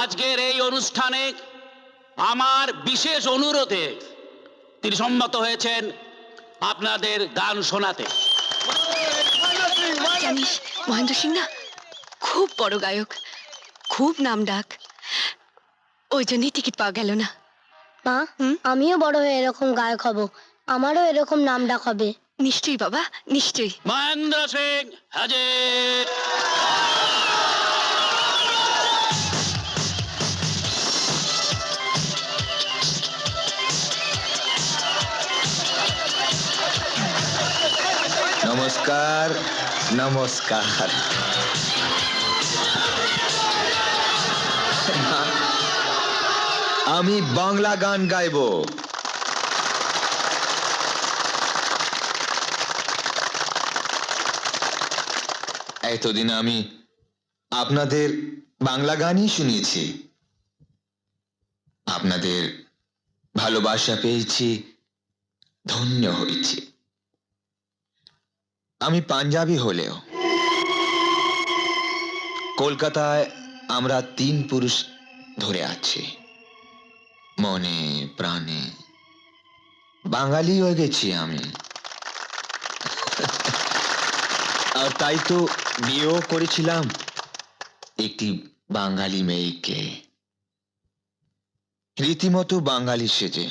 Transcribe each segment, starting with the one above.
আজকের এই অনুষ্ঠানে আমার বিশেষ অনুরোধে তিনি সম্মত হয়েছেন আপনাদের গান শোনাতে। জানিস মহেন্দ্র সিং না খুব বড় গায়ক, খুব নাম ডাক, ওই জন্যই টিকিট পাওয়া গেল না। মা, আমিও বড় হয়ে এরকম গায়ক হব, আমারও এরকম নাম ডাক হবে। নিশ্চয়ই বাবা, নিশ্চয়ই। মহেন্দ্র সিং হাজির। নমস্কার নমস্কার। আমি বাংলা গান গাইব। এতদিন আমি আপনাদের বাংলা গানই শুনিয়েছি, আপনাদের ভালোবাসা পেয়েছি, ধন্য হয়েছি। আমি পাঞ্জাবি হলেও কলকাতায় আমরা 3 পুরুষ ধরে আছি, মনে প্রাণে বাঙালি হয়ে গেছি আমি। আর তাই তো বিয়েও করেছিলাম একটি বাঙালি মেয়েকে, রীতিমতো বাঙালি সেজে,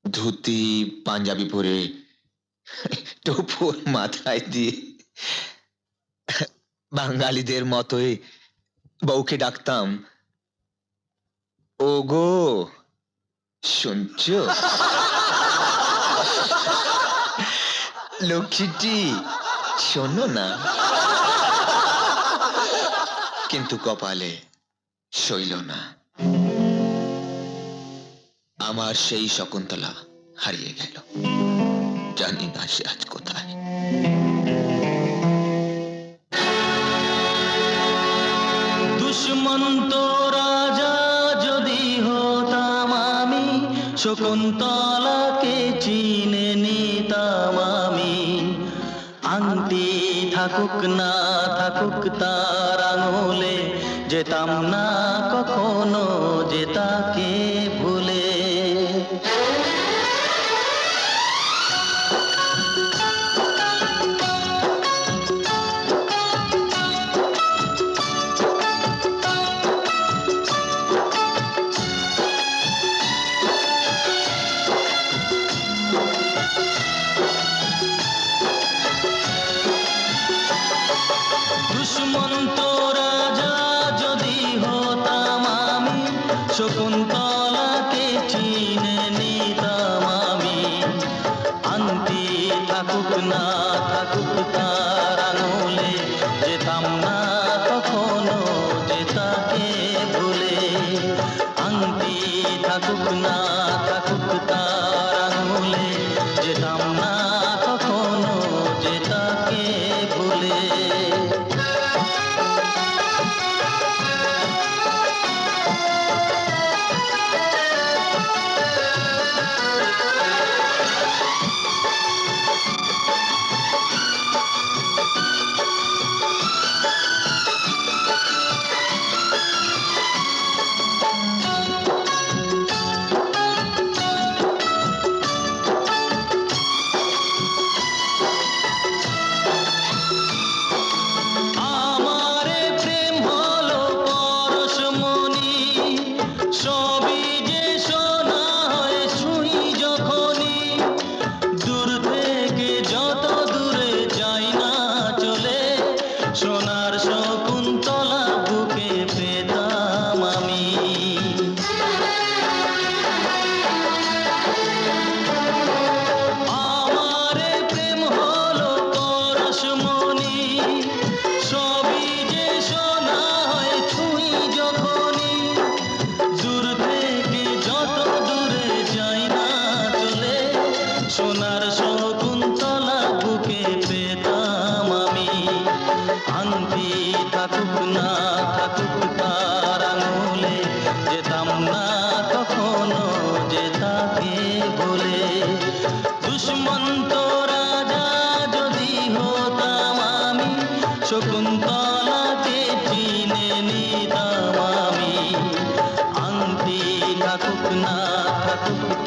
ধুতি পাঞ্জাবি পরে, টোপর মাথায় দিয়ে বাঙালিদের মতোই বউকে ডাকতাম, ও গো শুনছো লক্ষ্মীটি শোনো না। কিন্তু কপালে সইল না, আমার সেই শকুন্তলা হারিয়ে গেল, জানি না সে আজ কোথায়। দুষ্মন্ত রাজা যদি হতাম আমি, শকুন্তলাকে চিনে নিতাম আমি। আংটি থাকুক না থাকুক তার আঙুলে, যেতাম না কখনো যে তাকে ভুলে। দুষ্মন্ত রাজা যদি হতাম আমি, শকুন্তলাকে চিনে নিতাম আমি। আংটি থাকুক না থাকুক তার আঙুলে, যেতাম না কখনো যে তাকে ভুলে। আংটি থাকুক না থাকুক তার আঙুলে, যেতাম না কখনো যে তাকে ভুলে।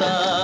তার